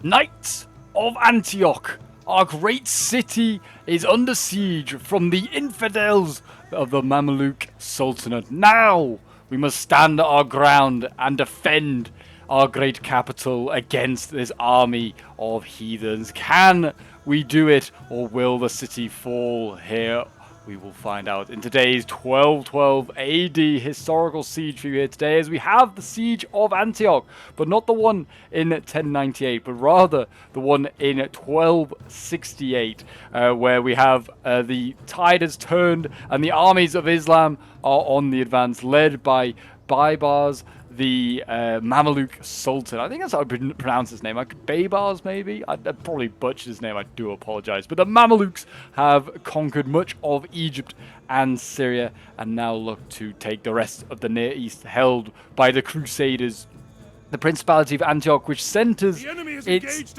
Knights of Antioch, our great city is under siege from the infidels of the Mamluk Sultanate. Now we must stand our ground and defend our great capital against this army of heathens. Can we do it, or will the city fall? Here we will find out in today's 1212 AD historical siege view here today, as we have the siege of Antioch, but not the one in 1098, but rather the one in 1268, where we have the tide has turned and the armies of Islam are on the advance, led by Baybars, the Mamluk Sultan. I think that's how I pronounce his name. Baybars, maybe? I probably butchered his name. I do apologize. But the Mamluks have conquered much of Egypt and Syria and now look to take the rest of the Near East, held by the Crusaders. The Principality of Antioch, which centers its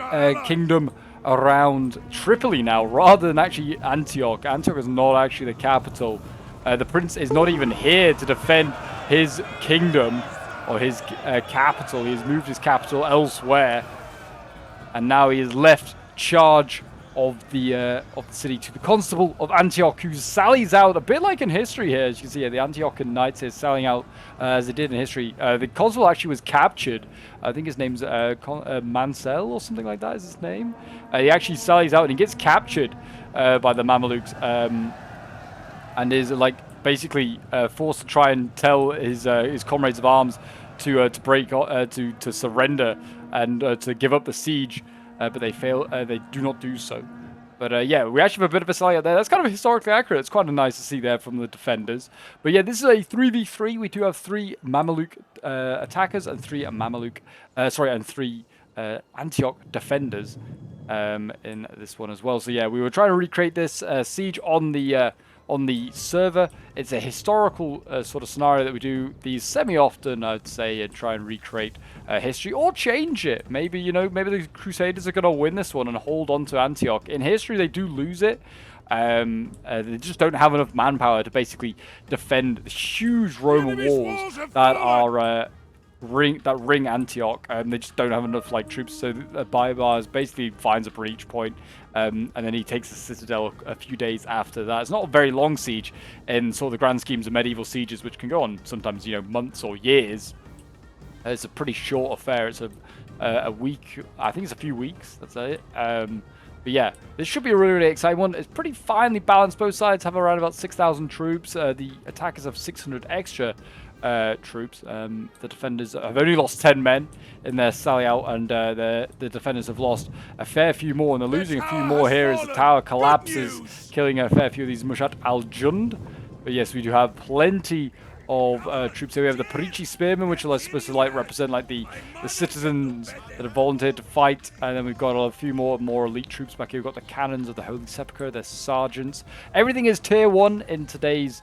kingdom around Tripoli now, rather than actually Antioch. Antioch is not actually the capital. The prince is not even here to defend his kingdom or his capital. He has moved his capital elsewhere, and now he has left charge of the city to the constable of Antioch, who sallies out a bit like in history here. As you can see here, the Antiochian knights here sallying out as they did in history. The constable actually was captured. I think his name's Mansell or something like that is his name. He actually sallies out and he gets captured by the Mamluks, and is like basically forced to try and tell his comrades of arms to break to surrender and to give up the siege, but they fail. They do not do so. But yeah, we actually have a bit of a sally out there. That's kind of historically accurate. It's quite nice to see there from the defenders. But yeah, this is a 3v3. We do have 3 Mamluk attackers and 3 Mamluk, and 3 Antioch defenders in this one as well. So yeah, we were trying to recreate this siege on the server. It's a historical sort of scenario that we do these semi-often, I'd say, and try and recreate history or change it. Maybe, you know, maybe the Crusaders are going to win this one and hold on to Antioch. In history, they do lose it. They just don't have enough manpower to basically defend the huge Roman walls that are ring Antioch. They just don't have enough troops, so Baybars basically finds a breach point, and then he takes the citadel a few days after that. It's not a very long siege in sort of the grand schemes of medieval sieges, which can go on sometimes, you know, months or years. It's a pretty short affair. It's a week. I think it's a few weeks. That's it. But yeah, this should be a really, really exciting one. It's pretty finely balanced. Both sides have around about 6,000 troops. The attackers have 600 extra troops. The defenders have only lost 10 men in their sally out, and the defenders have lost a fair few more, and they're losing a few more here as the tower collapses, killing a fair few of these Mushat al-Jund. But yes, we do have plenty of troops here. We have the Perici Spearmen, which are supposed to represent the citizens that have volunteered to fight, and then we've got a few more elite troops back here. We've got the cannons of the Holy Sepulchre, their sergeants. Everything is tier 1 in today's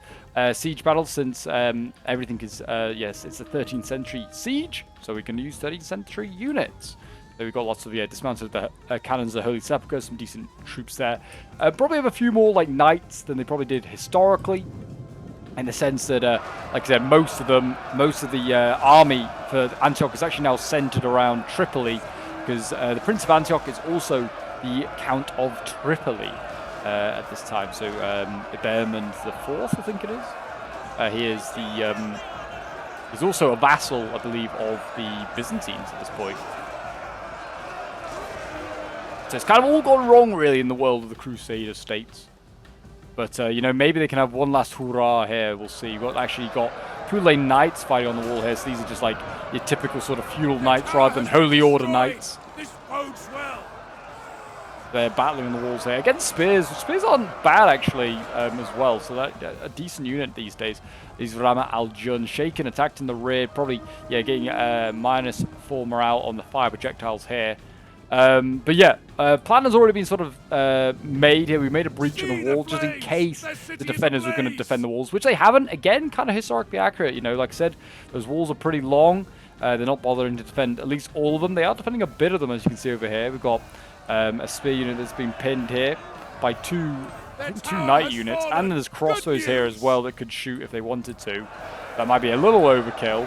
siege battle, since everything is yes, it's a 13th century siege, so we can use 13th century units. So we've got lots of dismounted the cannons of the Holy Sepulchre, some decent troops there. Probably have a few more knights than they probably did historically, in the sense that, like I said, most of the army for Antioch is actually now centered around Tripoli, because the Prince of Antioch is also the Count of Tripoli at this time. So Iberman IV, I think it is. He is the he's also a vassal, I believe, of the Byzantines at this point. So it's kind of all gone wrong, really, in the world of the Crusader states. But, you know, maybe they can have one last hurrah here. We'll see. We've actually got Pulane Knights fighting on the wall here. So these are just your typical sort of feudal knights rather than Holy Order knights. This bodes well. They're battling on the walls here. Against spears. Spears aren't bad, actually, as well. So that a decent unit these days. These Rama al-Jun shaken, attacked in the rear. Probably, yeah, getting -4 morale on the fire projectiles here. But yeah, plan has already been sort of made here. We made a breach on the wall just in case the defenders were going to defend the walls, which they haven't. Again, kind of historically accurate. You know, like I said, those walls are pretty long. They're not bothering to defend at least all of them. They are defending a bit of them, as you can see over here. We've got a spear unit that's been pinned here by two knight units, and there's crossbows here as well that could shoot if they wanted to. That might be a little overkill.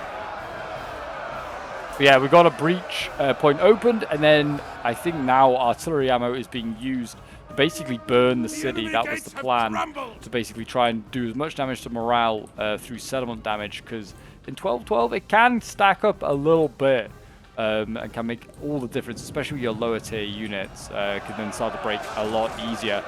But yeah, we got a breach point opened, and then I think now artillery ammo is being used to basically burn the city. That was the plan, to basically try and do as much damage to morale through settlement damage, because in 1212 it can stack up a little bit. And can make all the difference, especially with your lower tier units, can then start to break a lot easier.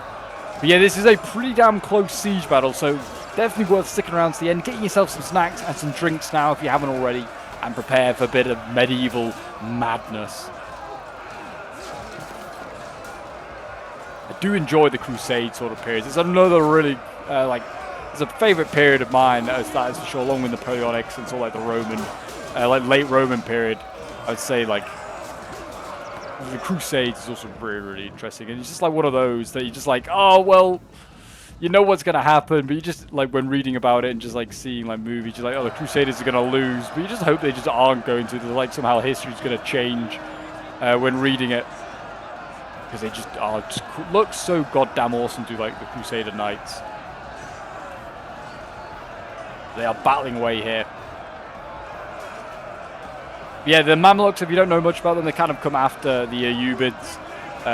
But yeah, this is a pretty damn close siege battle, so definitely worth sticking around to the end. Getting yourself some snacks and some drinks now if you haven't already, and prepare for a bit of medieval madness. I do enjoy the Crusade sort of periods. It's another really, it's a favorite period of mine, that is for sure, along with Napoleonics and sort of like the Roman, late Roman period. I'd say like the Crusades is also really, really interesting, and it's just like one of those that you're just like, oh well, you know what's gonna happen, but you just like when reading about it and just like seeing like movies, you're like, oh, the Crusaders are gonna lose, but you just hope they just aren't going to. They're like somehow history's gonna change when reading it, because they just look so goddamn awesome to like the Crusader Knights. They are battling away here. Yeah, the Mamluks, if you don't know much about them, they kind of come after the Ayyubids.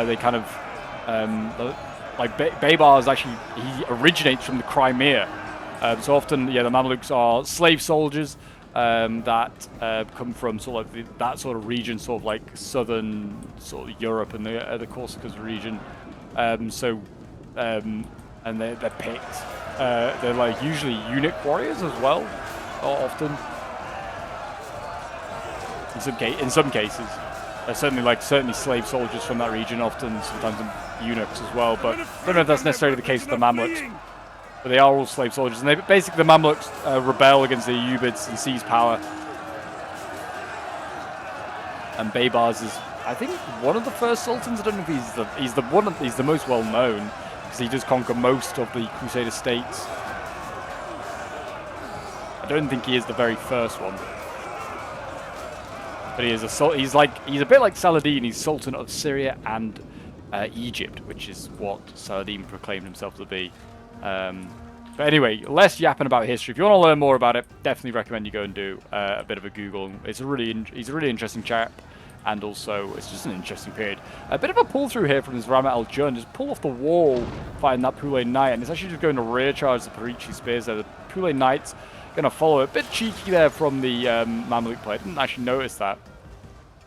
They kind of, like Baybars actually, he originates from the Crimea. So often, yeah, the Mamluks are slave soldiers that come from sort of like that sort of region, sort of like southern sort of Europe and the Caucasus region. And they're picked. They're like usually eunuch warriors as well, often. In some cases, certainly slave soldiers from that region, often sometimes eunuchs as well. But I don't know if that's necessarily the case with the Mamluks. But they are all slave soldiers, and basically the Mamluks rebel against the Ayyubids and seize power. And Baybars is, I think, one of the first sultans. I don't know if he's the most well known, because he does conquer most of the Crusader states. I don't think he is the very first one. But he's a bit like Saladin. He's Sultan of Syria and Egypt, which is what Saladin proclaimed himself to be. But anyway, less yapping about history. If you want to learn more about it, definitely recommend you go and do a bit of a Google. He's a really interesting chap, and also it's just an interesting period. A bit of a pull through here from this Ramat al-Jun. Just pull off the wall, fighting that Pule Knight, and it's actually just going to rear charge the Perici spears there. The Pule Knights going to follow it. A bit cheeky there from the Mamluk player. Didn't actually notice that.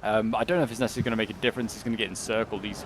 I don't know if it's necessarily going to make a difference. He's going to get encircled. These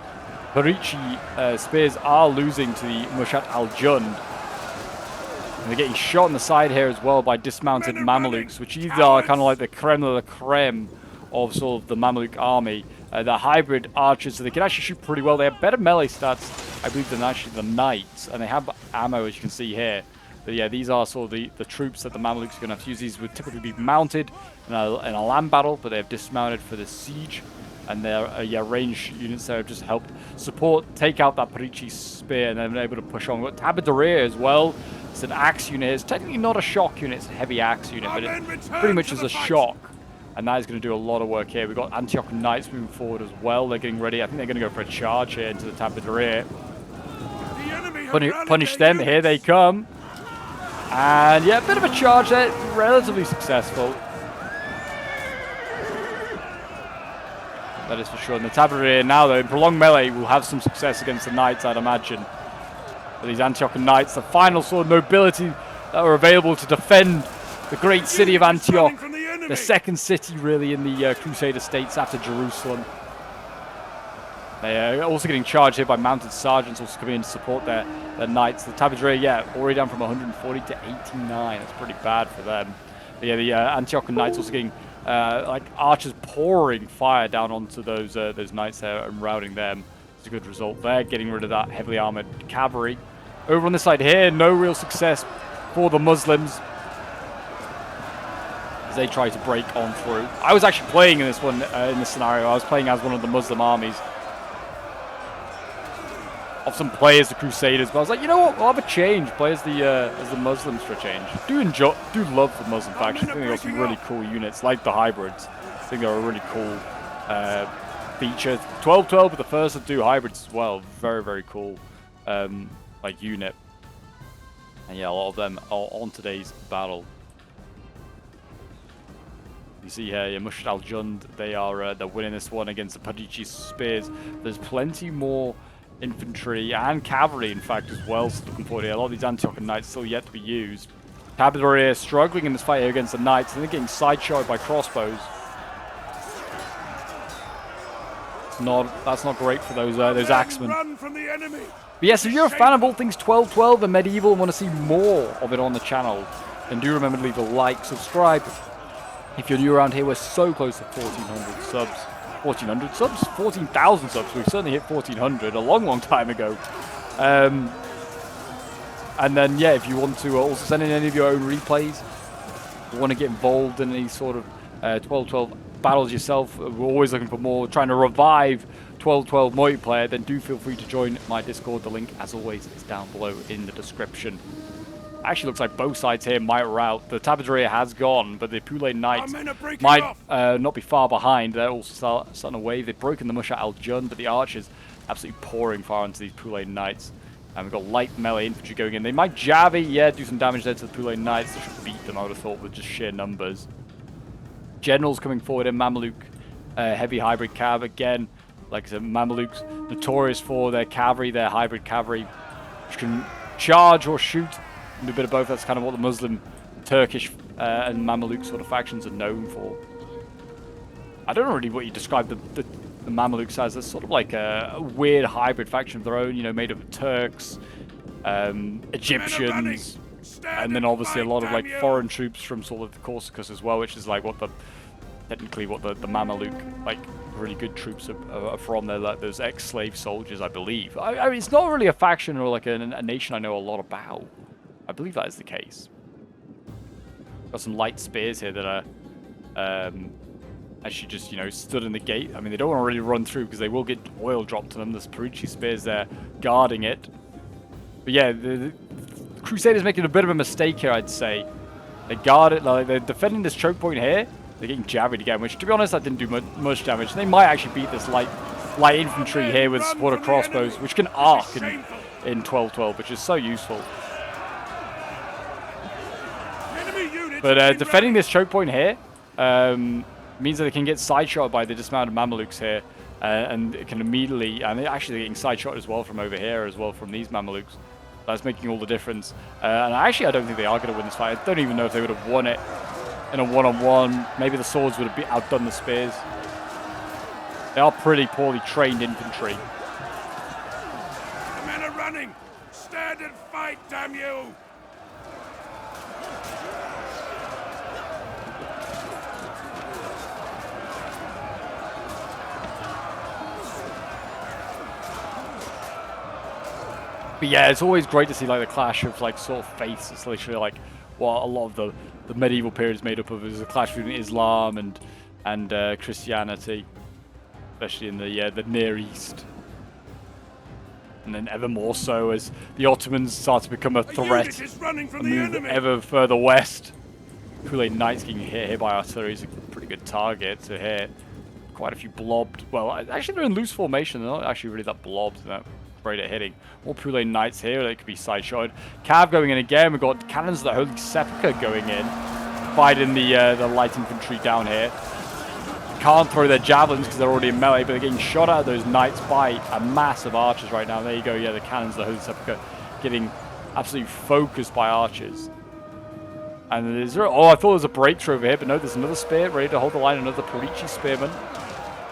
Perici spears are losing to the Mushat al-Jund. And they're getting shot on the side here as well by dismounted Mamluks, which either are kind of like the creme de la creme of sort of the Mamluk army. They're hybrid archers, so they can actually shoot pretty well. They have better melee stats, I believe, than actually the knights. And they have ammo, as you can see here. But yeah, these are sort of the troops that the Mamluks are going to have to use. These would typically be mounted in a land battle, but they have dismounted for the siege. And their ranged units there have just helped support, take out that Perici spear, and then able to push on. We've got Tabaderea as well. It's an axe unit. It's technically not a shock unit, it's a heavy axe unit, but it pretty much is a shock. And that is going to do a lot of work here. We've got Antioch Knights moving forward as well. They're getting ready. I think they're going to go for a charge here into the Tabaderea. Punish them. Here they come. And yeah, a bit of a charge there, relatively successful. That is for sure. And the Tabaderea now, though, in prolonged melee, will have some success against the Knights, I'd imagine. But these Antioch Knights, the final sort of nobility that are available to defend the great city of Antioch, the second city really in the Crusader states after Jerusalem. They are also getting charged here by mounted sergeants also coming in to support their knights. The Tabaderea, yeah, already down from 140 to 89. That's pretty bad for them. But yeah, the Antioch Knights also getting like archers pouring fire down onto those knights there and routing them. It's a good result there, getting rid of that heavily armored cavalry. Over on this side here, no real success for the Muslims as they try to break on through. I was actually playing in this one, in this scenario. I was playing as one of the Muslim armies. Often play as the Crusaders, but I was like, you know what? We'll have a change. Play as the Muslims for a change. Do love the Muslim faction. I think they got some really cool units, like the hybrids. I think they're a really cool feature. 1212 with the first of two hybrids as well. Very, very cool, like unit. And yeah, a lot of them are on today's battle. You see here, Mushad al-Jund, they're winning this one against the Padici spears. There's plenty more infantry and cavalry, in fact, as well. So looking forward here. A lot of these Antioch knights still yet to be used. Cavalry struggling in this fight here against the knights, and they're getting sideshot by crossbows. That's not great for those axemen. Run from the enemy. But yes, if you're a fan of all things 1212 and medieval and want to see more of it on the channel, then do remember to leave a like, subscribe. If you're new around here, we're so close to 1,400 subs. 1,400 subs? 14,000 subs. We've certainly hit 1,400 a long time ago. And then, yeah, if you want to also send in any of your own replays, you want to get involved in any sort of 1212 battles yourself, we're always looking for more, trying to revive 1212 multiplayer, then do feel free to join my Discord. The link, as always, is down below in the description. Actually looks like both sides here might rout. The Tabaderia has gone, but the Pule Knights might not be far behind. They're also starting to wave. They've broken the Mushad al-Jund, but the archers absolutely pouring far into these Pule Knights. And we've got light melee infantry going in. They might Javi, yeah, do some damage there to the Pule Knights. They should beat them, I would have thought, with just sheer numbers. Generals coming forward in Mamluk, heavy hybrid cav again. Like I said, Mamluks notorious for their cavalry, their hybrid cavalry, which can charge or shoot. And a bit of both. That's kind of what the Muslim, Turkish, and Mamluk sort of factions are known for. I don't know really what you describe the Mamluks as. They're sort of like a weird hybrid faction of their own, you know, made of Turks, Egyptians, and then obviously a lot of like foreign troops from sort of the Caucasus as well, which is like what technically what the Mamluk, like really good troops are from. They're like those ex-slave soldiers, I believe. I mean, it's not really a faction or like a nation I know a lot about. I believe that is the case. Got some light spears here that are actually just, you know, stood in the gate. I mean, they don't want to really run through because they will get oil dropped to them. There's Parici spears there guarding it. But yeah, the Crusaders making a bit of a mistake here, I'd say. They guard it, like they're defending this choke point here. They're getting jabbed again, which to be honest, that didn't do much damage. They might actually beat this light infantry here with support of crossbows, which can arc in 1212, which is so useful. But defending this choke point here means that they can get sideshot by the dismounted Mamluks here, and it can immediately, and they're actually getting sideshot as well from over here as well from these Mamluks. That's making all the difference. And actually, I don't think they are going to win this fight. I don't even know if they would have won it in a one-on-one. Maybe the swords would have outdone the spears. They are pretty poorly trained infantry. The men are running. Stand and fight, damn you! But yeah, it's always great to see like the clash of like sort of faiths. It's literally like what a lot of the medieval period is made up of, is a clash between Islam and Christianity, especially in the Near East. And then ever more so as the Ottomans start to become a threat and move ever further west. Pule Knights getting hit here by artillery is a pretty good target to hit. Quite a few blobbed. Well, actually they're in loose formation. They're not actually really that blobbed. They're great at hitting. More Pule Knights here. They could be side-shotted. Cav going in again. We've got cannons of the Holy Sepulchre going in, fighting the light infantry down here. Can't throw their javelins because they're already in melee, but they're getting shot at those knights by a mass of archers right now. There you go. Yeah, the cannons of the Holy Sepulchre getting absolutely focused by archers. And is there? Oh, I thought there was a breakthrough over here, but no, there's another spear ready to hold the line. Another Parici spearman.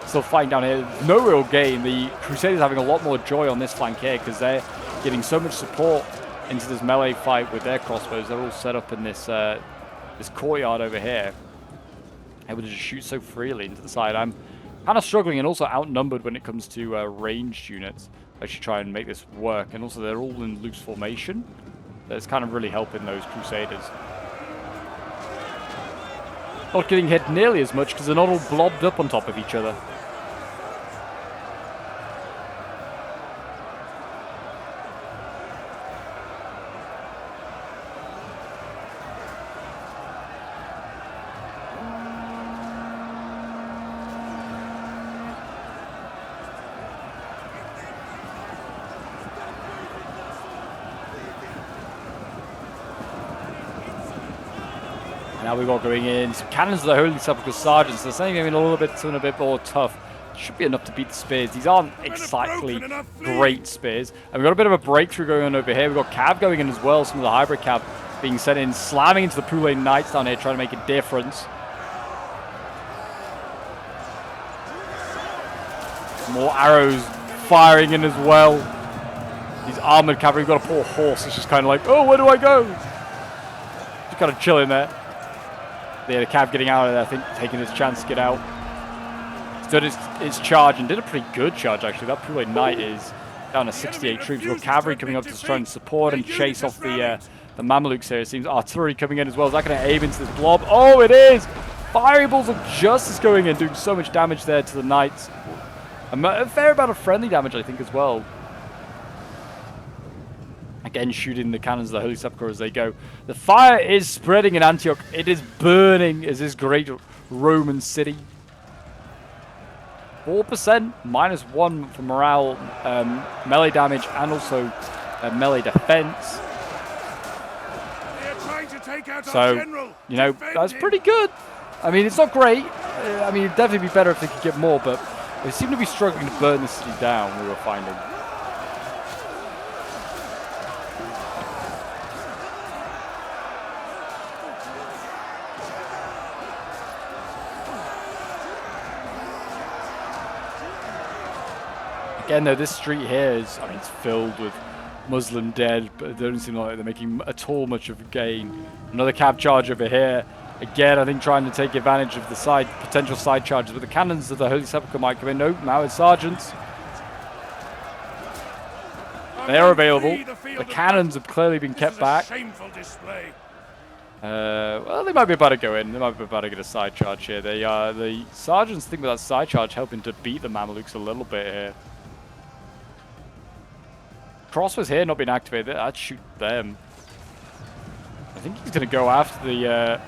Still fighting down here. No real gain. The Crusaders having a lot more joy on this flank here because they're getting so much support into this melee fight with their crossbows. They're all set up in this this courtyard over here, able to just shoot so freely into the side. I'm kind of struggling and also outnumbered when it comes to ranged units. I should try and make this work. And also they're all in loose formation. That's kind of really helping those Crusaders. Not getting hit nearly as much because they're not all blobbed up on top of each other. Now we've got going in some cannons of the Holy Sepulchre Sergeants. They're saying maybe a little bit, something a bit more tough. Should be enough to beat the spears. These aren't exactly great spears. And we've got a bit of a breakthrough going on over here. We've got Cav going in as well. Some of the hybrid Cav being sent in, slamming into the Poulet Knights down here, trying to make a difference. More arrows firing in as well. These armored cavalry. We've got a poor horse. It's just kind of like, oh, where do I go? Just kind of chilling there. Yeah, the Cav getting out of there, I think, taking his chance to get out. Stood his charge and did a pretty good charge, actually. That Poulet Knight is down to 68 troops. We've got cavalry coming up to try and support and chase off the Mamluks here. It seems artillery coming in as well. Is that going to aim into this blob? Oh, it is! Fiery balls of justice going in, doing so much damage there to the Knights. A fair amount of friendly damage, I think, as well. Again, shooting the cannons of the Holy Sepulchre as they go. The fire is spreading in Antioch. It is burning as this great Roman city. 4%, -1 for morale, melee damage, and also melee defense. So, you know, that's pretty good. I mean, it's not great. I mean, it'd definitely be better if they could get more, but they seem to be struggling to burn the city down, we were finding. Again, though, this street here is, I mean, it's filled with Muslim dead, but it doesn't seem like they're making at all much of a gain. Another cav charge over here. Again, I think trying to take advantage of the potential side charges, but the cannons of the Holy Sepulchre might come in. Nope, now it's sergeants. They are available. The cannons have clearly been kept back. Well, they might be about to go in. They might be about to get a side charge here. The sergeants think with that side charge helping to beat the Mamluks a little bit here. Cross was here, not being activated. I'd shoot them. I think he's going to go after the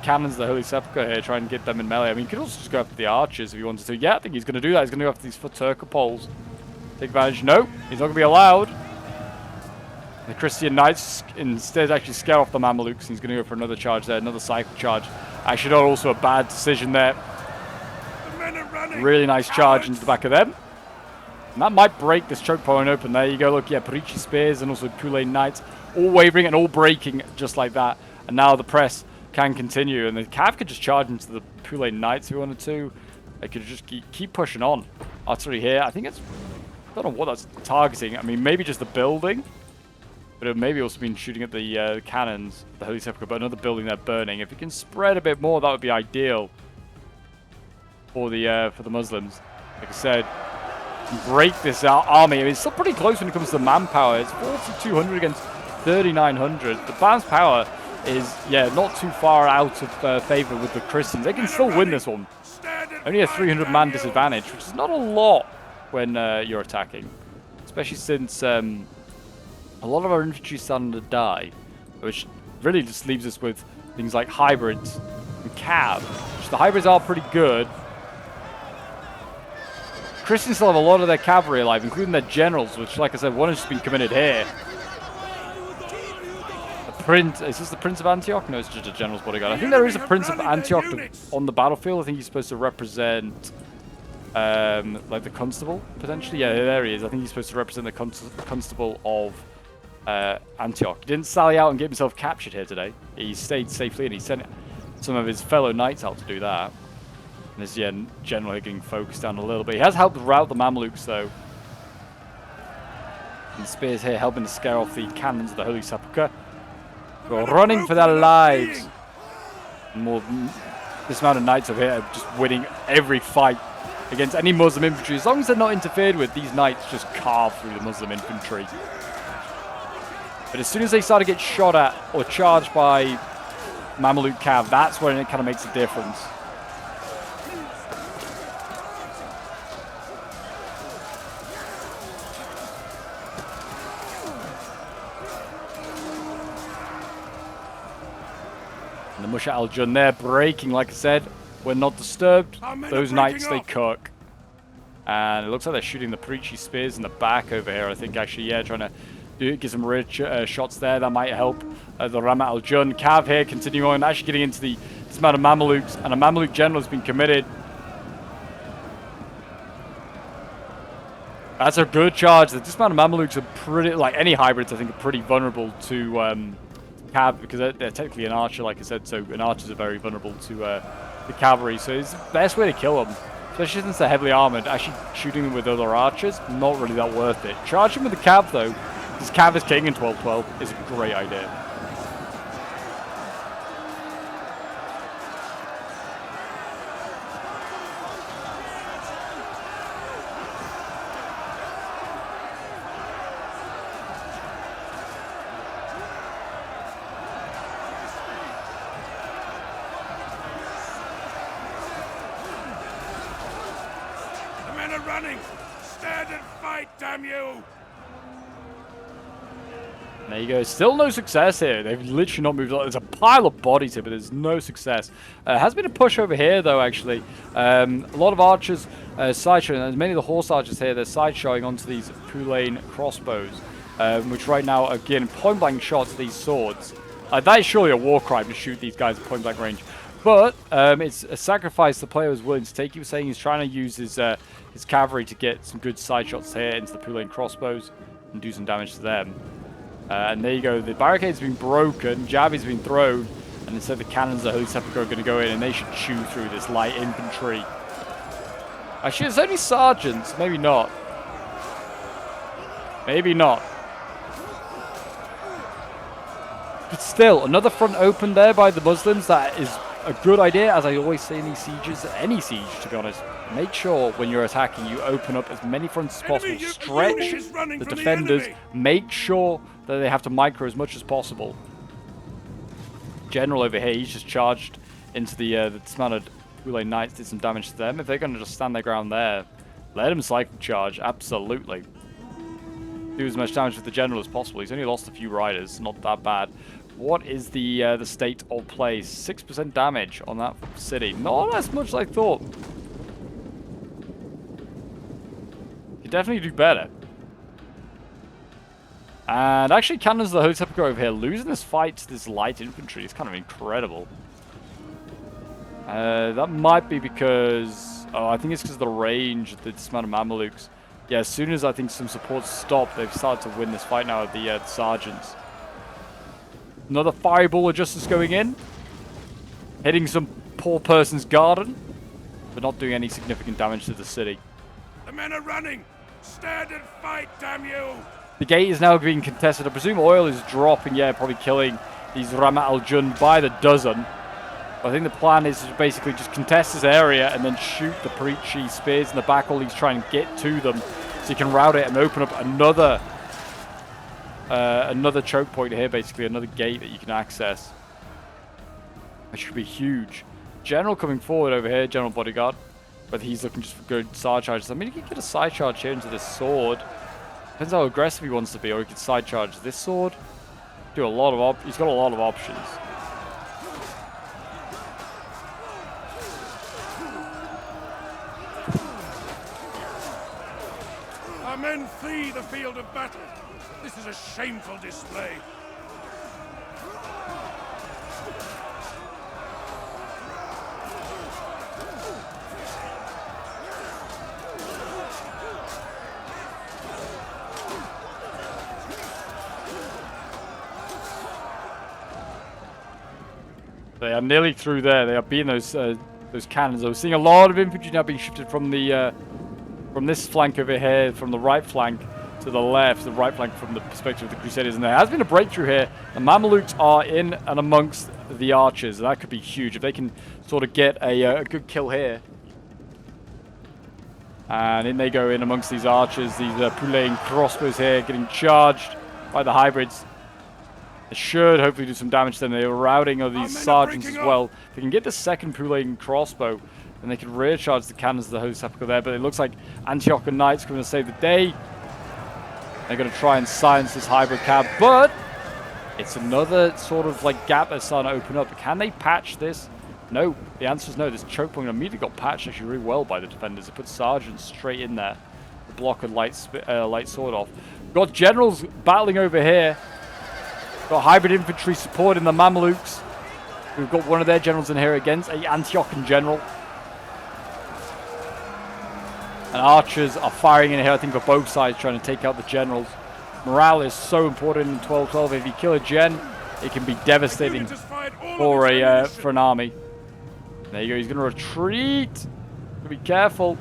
cannons of the Holy Sepulchre here, try and get them in melee. I mean, he could also just go after the archers if he wanted to. Yeah, I think he's going to do that. He's going to go after these Turcopoles. Take advantage. No, he's not going to be allowed. The Christian Knights instead actually scare off the Mamluks. He's going to go for another charge there, another cycle charge. Actually, not also a bad decision there. Really nice charge into the back of them. And that might break this choke point open. There you go. Look, yeah, Perici Spears and also Poulet Knights all wavering and all breaking just like that. And now the press can continue. And the Cav could just charge into the Poulet Knights if he wanted to. They could just keep pushing on. Artillery here. I think it's... I don't know what that's targeting. I mean, maybe just the building. But it maybe also been shooting at the cannons, the Holy Sepulchre. But another building they're burning. If it can spread a bit more, that would be ideal for the Muslims. Like I said, break this army. I mean, it's still pretty close when it comes to the manpower. It's 4,200 against 3,900. The balanced power is, yeah, not too far out of favor with the Christians. They can still win this one. Only a 300-man disadvantage, which is not a lot when you're attacking. Especially since a lot of our infantry is starting to die, which really just leaves us with things like hybrids and cav. Which the hybrids are pretty good. Christians still have a lot of their cavalry alive, including their generals, which, like I said, one has just been committed here. Is this the Prince of Antioch? No, it's just a general's bodyguard. I think there is a Prince of Antioch on the battlefield. I think he's supposed to represent, like the constable, potentially. Yeah, there he is. I think he's supposed to represent the constable of Antioch. He didn't sally out and get himself captured here today. He stayed safely, and he sent some of his fellow knights out to do that. And this, yeah, general here getting focused down a little bit. He has helped rout the Mamluks, though. And the spears here helping to scare off the cannons of the Holy Sepulchre. They're running for their lives. This amount of knights over here are just winning every fight against any Muslim infantry. As long as they're not interfered with, these knights just carve through the Muslim infantry. But as soon as they start to get shot at or charged by Mamluk Cav, that's when it kind of makes a difference. And the Musha al-Jun there breaking, like I said, when not disturbed. Those knights, they cook. And it looks like they're shooting the Perici spears in the back over here. I think actually, yeah, trying to get some rich shots there. That might help the Ramat al-Jun. Cav here continuing on, actually getting into the dismount of Mamluks, and a Mamluk general has been committed. That's a good charge. The dismount of Mamluks are pretty, like any hybrids, I think, are pretty vulnerable to Cav, because they're technically an archer, like I said, so an archers are very vulnerable to the cavalry. So it's the best way to kill them, especially since they're heavily armored. Actually shooting them with other archers, not really that worth it. Charging with the Cav, though, because Cav is king in 12-12, is a great idea. Running! Stand and fight, damn you! There you go. Still no success here. They've literally not moved. There's a pile of bodies here, but there's no success. Has been a push over here, though, actually. A lot of archers side-showing. There's many of the horse archers here. They're side-showing onto these Pulain crossbows, which right now are getting point-blank shots at these swords. That is surely a war crime to shoot these guys at point-blank range. But it's a sacrifice the player was willing to take. He was saying he's trying to use his cavalry to get some good side shots here into the Pulain crossbows and do some damage to them. And there you go. The barricade's been broken. Javi's been thrown. And instead the cannons of Holy Sepulchre are going to go in, and they should chew through this light infantry. Actually, it's only sergeants. Maybe not. Maybe not. But still, another front open there by the Muslims. That is a good idea, as I always say in these sieges, any siege to be honest. Make sure when you're attacking you open up as many fronts as possible. Stretch the defenders. Make sure that they have to micro as much as possible. General over here, he's just charged into the dismounted Pulain Knights, did some damage to them. If they're going to just stand their ground there, let him cycle charge, absolutely. Do as much damage with the general as possible. He's only lost a few riders, not that bad. What is the state of play? 6% damage on that city. Not as much as I thought. You definitely do better. And actually, cannons of the Holy Sepulchre over here losing this fight to this light infantry is kind of incredible. That might be because... Oh, I think it's because of the range of the dismounted Mamluks. Yeah, as soon as I think some supports stop, they've started to win this fight now with the sergeants. Another fireball of justice going in. Hitting some poor person's garden. But not doing any significant damage to the city. The men are running! Stand and fight, damn you! The gate is now being contested. I presume oil is dropping, yeah, probably killing these Ramat al-Jun by the dozen. But I think the plan is to basically just contest this area and then shoot the preachy spears in the back while he's trying to get to them. So you can route it and open up another choke point here, basically, another gate that you can access. That should be huge. General coming forward over here, General Bodyguard. But he's looking just for good side charges. I mean, he can get a side charge here into this sword. Depends how aggressive he wants to be, or he could side charge this sword. Do a lot of he's got a lot of options. Our men flee the field of battle. This is a shameful display. They are nearly through there. They are beating those cannons. I was seeing a lot of infantry now being shifted from the from this flank over here, from the right flank to the left, the right flank from the perspective of the Crusaders. And there has been a breakthrough here. The Mamluks are in and amongst the archers. That could be huge if they can sort of get a good kill here. And in they go in amongst these archers, these Pulain crossbows here, getting charged by the hybrids. They should hopefully do some damage to them. They are routing of these sergeants as well. If they can get the second Pulain crossbow, then they can rear charge the cannons of the Holy Sepulchre there. But it looks like Antioch and Knights are going to save the day. They're going to try and silence this hybrid cab, but it's another sort of like gap that's starting to open up. Can they patch this? No. The answer is no. This choke point immediately got patched actually really well by the defenders. They put sergeants straight in there to block a light sword off. Got generals battling over here. Got hybrid infantry supporting the Mamluks. We've got one of their generals in here against a Antiochian general. And archers are firing in here, I think, for both sides, trying to take out the generals. Morale is so important in 12-12. If you kill a gen, it can be devastating for an army. There you go. He's going to retreat. Be careful.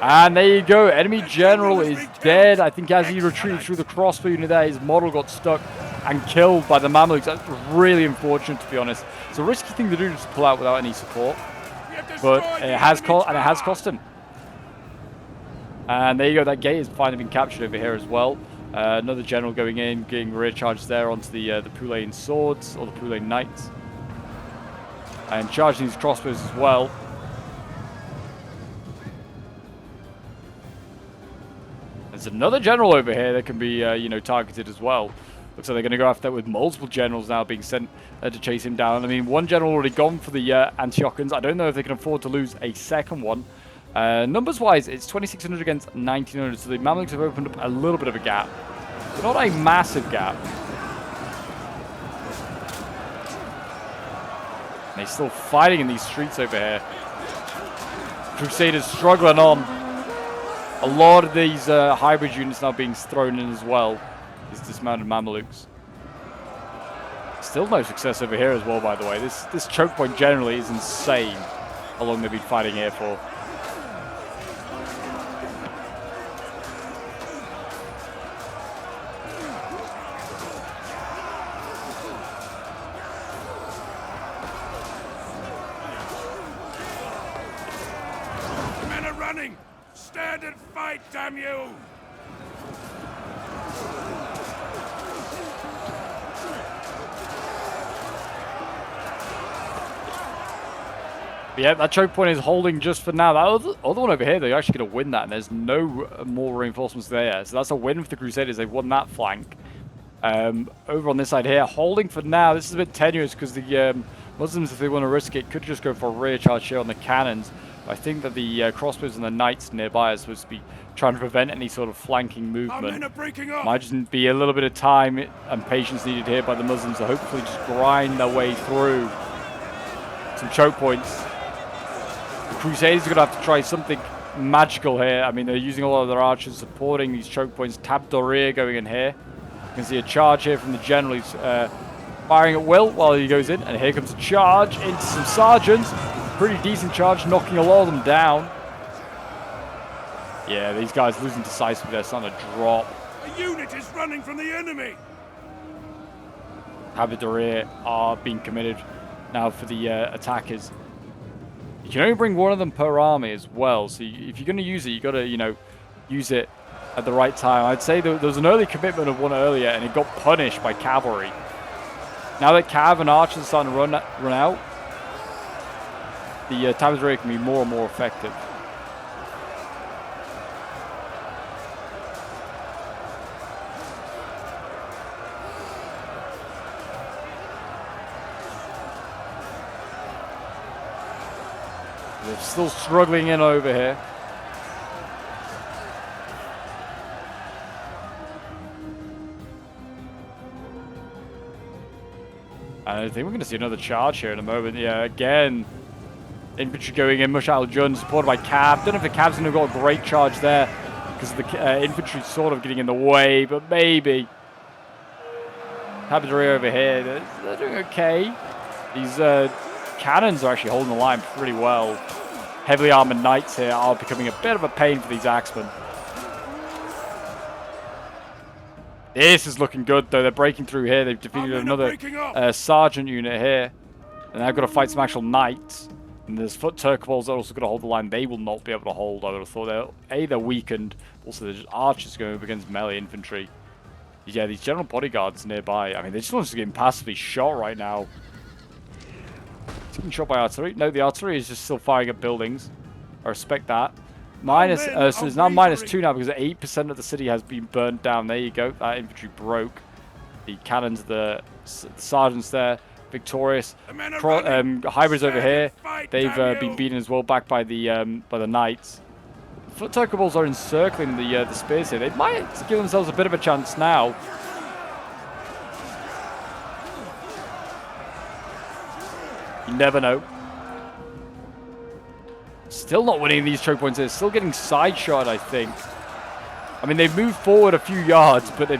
And there you go. Enemy general is dead. I think as he retreated through the crossbow unit there, his model got stuck and killed by the Mamluks. That's really unfortunate, to be honest. It's a risky thing to do, just pull out without any support. But it has cost him. And there you go. That gate has finally been captured over here as well. Another general going in, getting rear charged there onto the Pulain swords, or the Pulain knights. And charging these crossbows as well. There's another general over here that can be, targeted as well. Looks like they're going to go after that with multiple generals now being sent to chase him down. I mean, one general already gone for the Antiochans. I don't know if they can afford to lose a second one. Numbers-wise, it's 2,600 against 1,900, so the Mamluks have opened up a little bit of a gap. But not a massive gap. And they're still fighting in these streets over here. Crusaders struggling on. A lot of these hybrid units now being thrown in as well. These dismounted Mamluks. Still no success over here as well, by the way. This choke point generally is insane how long they've been fighting here for. The men are running! Stand and fight, damn you! Yeah, that choke point is holding just for now. That other one over here, they're actually going to win that, and there's no more reinforcements there. So that's a win for the Crusaders. They've won that flank. Over on this side here, holding for now. This is a bit tenuous because the Muslims, if they want to risk it, could just go for a rear charge here on the cannons. I think that the crossbows and the knights nearby are supposed to be trying to prevent any sort of flanking movement. Might just be a little bit of time and patience needed here by the Muslims to hopefully just grind their way through some choke points. The Crusaders are going to have to try something magical here. I mean, they're using a lot of their archers supporting these choke points. Tab Dorir going in here. You can see a charge here from the general. He's firing at will while he goes in. And here comes a charge into some sergeants. Pretty decent charge, knocking a lot of them down. Yeah, these guys losing decisively. They're starting to drop. A unit is running from the enemy. Tab Dorir are being committed now for the attackers. You can only bring one of them per army as well. So if you're going to use it, you got to, use it at the right time. I'd say there was an early commitment of one earlier, and it got punished by cavalry. Now that cav and archers are starting to run out, the Tab Dorir can be more and more effective. They're still struggling in over here. I think we're going to see another charge here in a moment. Yeah, again, infantry going in. Mush al-Jun supported by Cav. Don't know if the Cav's going to have got a great charge there because the infantry sort of getting in the way, but maybe. Tab Dorir over here, they're doing okay. These cannons are actually holding the line pretty well. Heavily armored knights here are becoming a bit of a pain for these axemen. This is looking good, though. They're breaking through here. They've defeated another sergeant unit here. And they've got to fight some actual knights. And there's foot Turkopols that are also going to hold the line. They will not be able to hold, I would have thought. They're weakened. Also, there's archers going up against melee infantry. Yeah, these general bodyguards nearby. I mean, they just want us to get passively shot right now. It's getting shot by artillery. No, the artillery is just still firing at buildings. I respect that. So it's now -2 now because 8% of the city has been burnt down. There you go. That infantry broke. The cannons, the sergeants there, victorious. Hybrids over here. They've been beaten as well, back by the knights. foot Turkobols are encircling the spears here. They might give themselves a bit of a chance now. You never know. Still not winning these choke points here. Still getting side shot, I think. I mean, they've moved forward a few yards, but they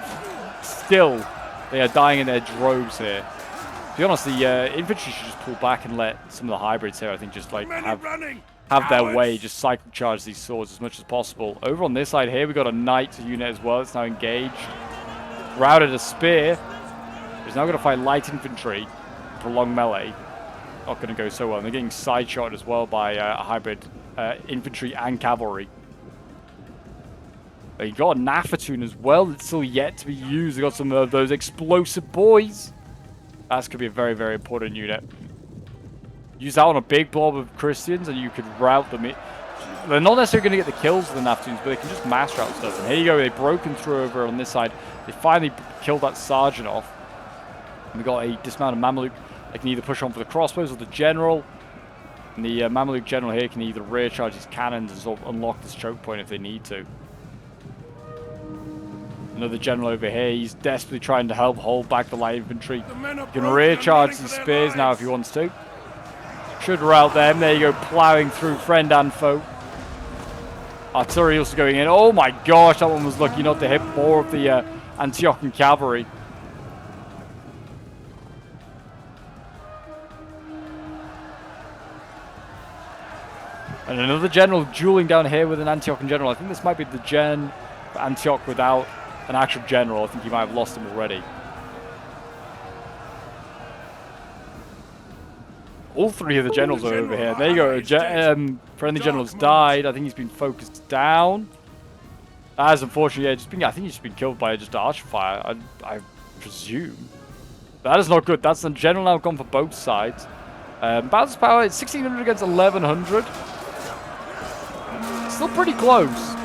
are dying in their droves here. To be honest, the infantry should just pull back and let some of the hybrids here, I think, just like have their way, just cycle charge these swords as much as possible. Over on this side here, we got a knight unit as well. It's now engaged. Routed a spear. He's now going to fight light infantry. Prolonged melee. Not going to go so well. And they're getting side shot as well by a hybrid infantry and cavalry. But you got a Nafatoon as well that's still yet to be used. They got some of those explosive boys. That's going to be a very, very important unit. Use that on a big blob of Christians and you could route them. They're not necessarily going to get the kills of the Nafatoons, but they can just mass route stuff. And here you go. They've broken through over on this side. They finally killed that sergeant off. And we got a dismounted Mamluk. They can either push on for the crossbows or the general. And the Mamluk general here can either rear charge his cannons and sort of unlock this choke point if they need to. Another general over here. He's desperately trying to help hold back the light infantry. He can rear charge these spears now if he wants to. Should route them. There you go, plowing through friend and foe. Artillery also going in. Oh my gosh, that one was lucky not to hit more of the Antiochian cavalry. And another general dueling down here with an Antiochian general. I think this might be the gen for Antioch without an actual general. I think he might have lost him already. All three of the generals are over here. There you go. Friendly general's died. I think he's been focused down. As unfortunately, I think he's just been killed by just archer fire. I presume. That is not good. That's the general now gone for both sides. Battle power. It's 1600 against 1100. Still pretty close.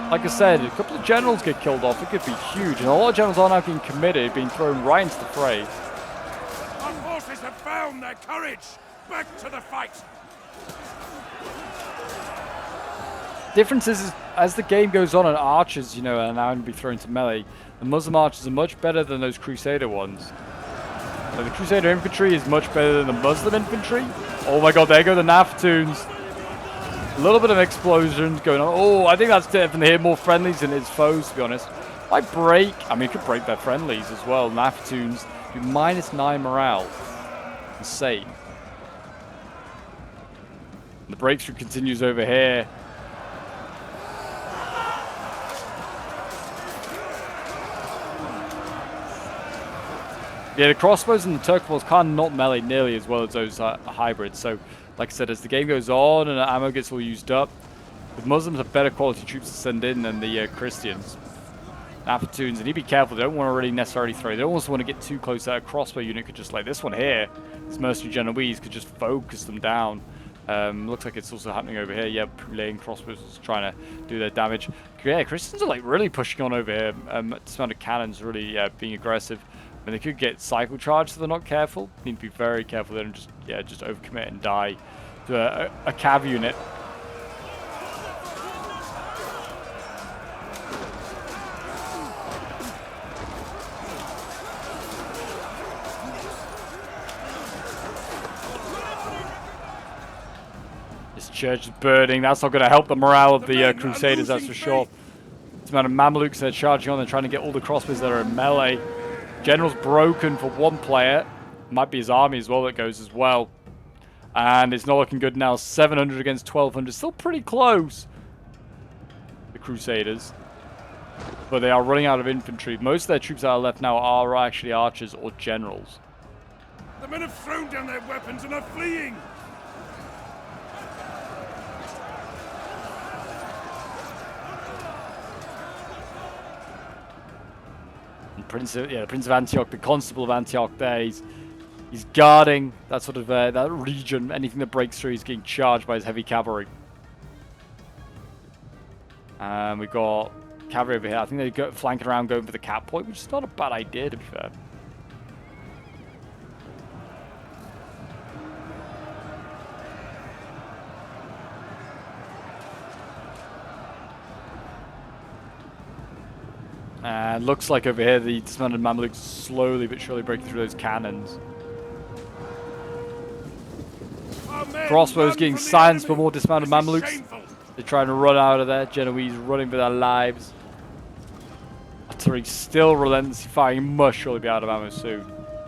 Like I said, a couple of generals get killed off. It could be huge. And a lot of generals are now being committed, being thrown right into the fray. Our forces have found their courage. Back to the fight. Difference is, as the game goes on and archers, are now going to be thrown to melee, the Muslim archers are much better than those Crusader ones. So the Crusader infantry is much better than the Muslim infantry. Oh my god, there go the Nafatoons. A little bit of explosions going on. Oh, I think that's definitely hit more friendlies than his foes, to be honest. Might break. I mean, it could break their friendlies as well. Nafatoons do -9 morale. Insane. The breakthrough continues over here. Yeah, the crossbows and the Turkobols can't not melee nearly as well as those hybrids. So, like I said, as the game goes on and ammo gets all used up, the Muslims have better quality troops to send in than the Christians. Nafatoons, and you be careful. They don't want to really necessarily throw. They don't also want to get too close. That a crossbow unit could just, like this one here, this mercenary Genoese, could just focus them down. Looks like it's also happening over here. Yeah, laying crossbows is trying to do their damage. Yeah, Christians are like really pushing on over here. Dismounted cannons really being aggressive. I mean, they could get cycle charged if they're not careful. Need to be very careful there and just overcommit and die to a cav unit. This church is burning. That's not going to help the morale of the Crusaders, that's for sure. It's amount of Mamluks they're charging on. They're trying to get all the crossbows that are in melee. General's broken for one player. Might be his army as well that goes as well. And it's not looking good now. 700 against 1200. Still pretty close. The Crusaders. But they are running out of infantry. Most of their troops that are left now are actually archers or generals. The men have thrown down their weapons and are fleeing. The Prince of Antioch, the Constable of Antioch there, he's guarding that sort of that region. Anything that breaks through, he's getting charged by his heavy cavalry. And we've got cavalry over here. I think they're flanking around going for the cap point, which is not a bad idea, to be fair. And looks like over here the dismounted Mamluks slowly but surely breaking through those cannons. Crossbows getting silenced by more dismounted Mamluks. They're trying to run out of there. Genoese running for their lives. Artillery still relentlessly firing. Must surely be out of ammo soon.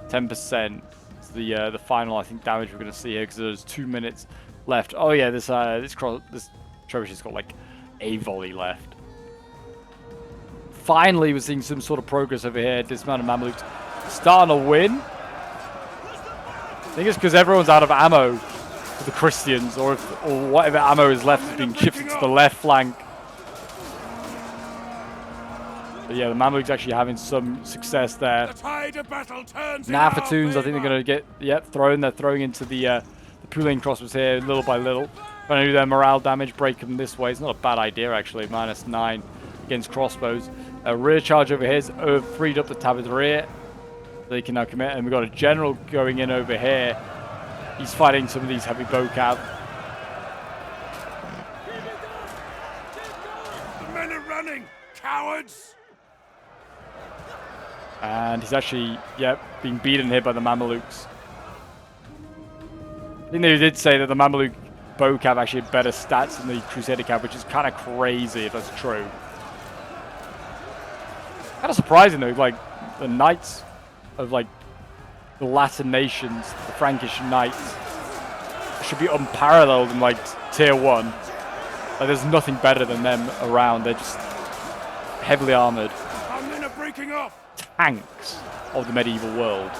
10%. It's the final, I think, damage we're going to see here because there's 2 minutes left. Oh yeah, this trebuchet's got like a volley left. Finally, we're seeing some sort of progress over here. Dismounted Mamluks starting to win. I think it's because everyone's out of ammo for the Christians, or whatever ammo is left is being shifted to the left flank. But yeah, the Mamluks actually having some success there. Now for Toons, I think they're going to get, thrown. They're throwing into the Pouline crossbows here little by little. Trying to do their morale damage, break them this way. It's not a bad idea, actually. -9 against crossbows. A rear charge over here has freed up the tabernacle. They can now commit, and we've got a general going in over here. He's fighting some of these heavy bow cav. The men are running, cowards! And he's actually, being beaten here by the Mamluks. I think they did say that the Mamluk bow cav actually had better stats than the Crusader cav, which is kind of crazy if that's true. Kind of surprising though, like the knights of like the Latin nations, the Frankish knights, should be unparalleled in like tier 1. Like there's nothing better than them around. They're just heavily armored Our men are breaking off. tanks of the medieval world.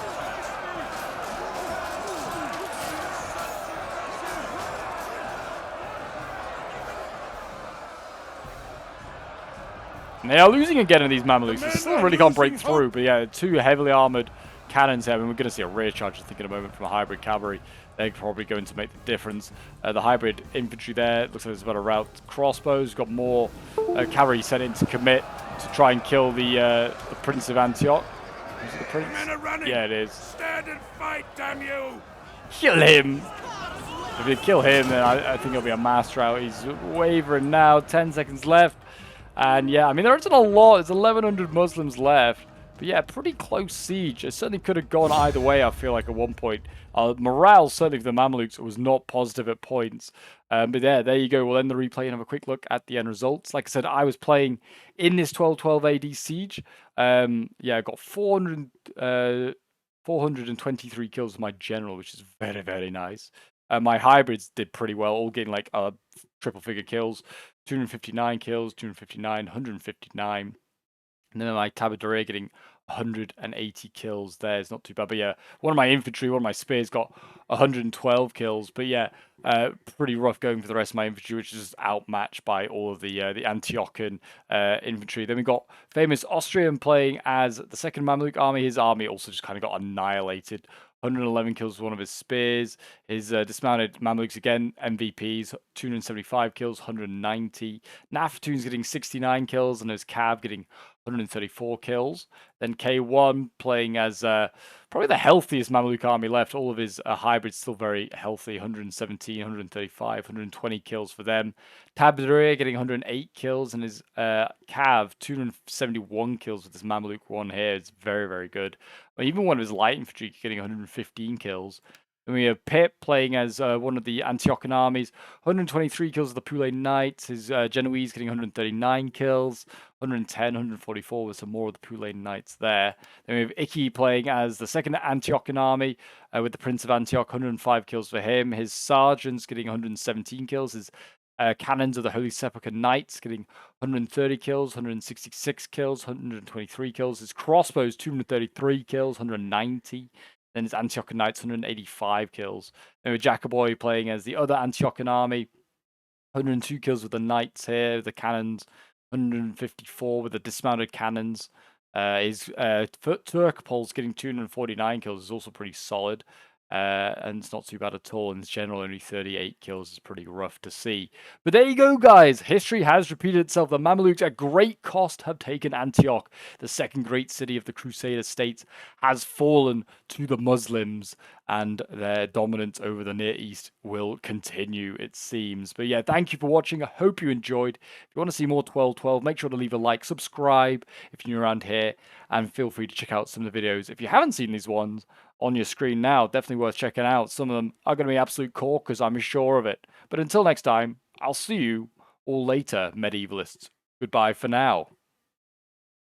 And they are losing again in these Mamluks. They still really can't break through, but yeah, 2 heavily armored cannons here, and we're going to see a rear charge, I think, in a moment from a hybrid cavalry. They're probably going to make the difference. The hybrid infantry there, looks like it's about to rout crossbows. Got more cavalry sent in to commit to try and kill the Prince of Antioch. Is it the Prince? Men are running. Yeah, it is. Stand and fight, damn you! Kill him! If you kill him, then I think it'll be a mass rout. He's wavering now, 10 seconds left. And yeah, I mean, there isn't a lot. There's 1,100 Muslims left. But yeah, pretty close siege. It certainly could have gone either way, I feel like, at one point. Morale, certainly for the Mamluks, was not positive at points. But yeah, there you go. We'll end the replay and have a quick look at the end results. Like I said, I was playing in this 1212 AD siege. Yeah, I got 423 kills with my general, which is very, very nice. My hybrids did pretty well, all getting like triple figure kills. 259 kills, 259, 159. And then my Tabardere getting 180 kills there. It's not too bad. But yeah, one of my infantry, one of my spears got 112 kills. But yeah, pretty rough going for the rest of my infantry, which is just outmatched by all of the Antiochian infantry. Then we got famous Austrian playing as the second Mamluk army. His army also just kind of got annihilated. 111 kills with one of his spears. His dismounted Mamluks, again, MVPs, 275 kills, 190. Nafatoon's getting 69 kills, and his Cav getting 134 kills. Then K1 playing as probably the healthiest Mamluk army left. All of his hybrids still very healthy, 117, 135, 120 kills for them. Tabdere getting 108 kills, and his Cav, 271 kills with this Mamluk one here. It's very, very good. But even one of his light infantry getting 115 kills. And we have Pip playing as one of the Antiochian armies, 123 kills of the Pouline Knights. His Genoese getting 139 kills, 110, 144 with some more of the Pouline Knights there. Then we have Icky playing as the second Antiochian army with the Prince of Antioch, 105 kills for him. His sergeants getting 117 kills. His cannons of the Holy Sepulchre Knights getting 130 kills, 166 kills, 123 kills. His crossbows, 233 kills, 190. Then his Antiochian Knights, 185 kills. Then with Jacoboy playing as the other Antiochian army, 102 kills with the Knights here, the cannons, 154 with the dismounted cannons. His Turkopol's getting 249 kills is also pretty solid. And it's not too bad at all. In general, only 38 kills is pretty rough to see. But there you go, guys. History has repeated itself. The Mamluks, at great cost, have taken Antioch. The second great city of the Crusader states has fallen to the Muslims. and their dominance over the Near East will continue, it seems. But yeah, thank you for watching. I hope you enjoyed. If you want to see more 1212, make sure to leave a like, subscribe if you're new around here, and feel free to check out some of the videos. If you haven't seen these ones on your screen now, definitely worth checking out. Some of them are going to be absolute corkers, I'm sure of it. But until next time, I'll see you all later, medievalists. Goodbye for now.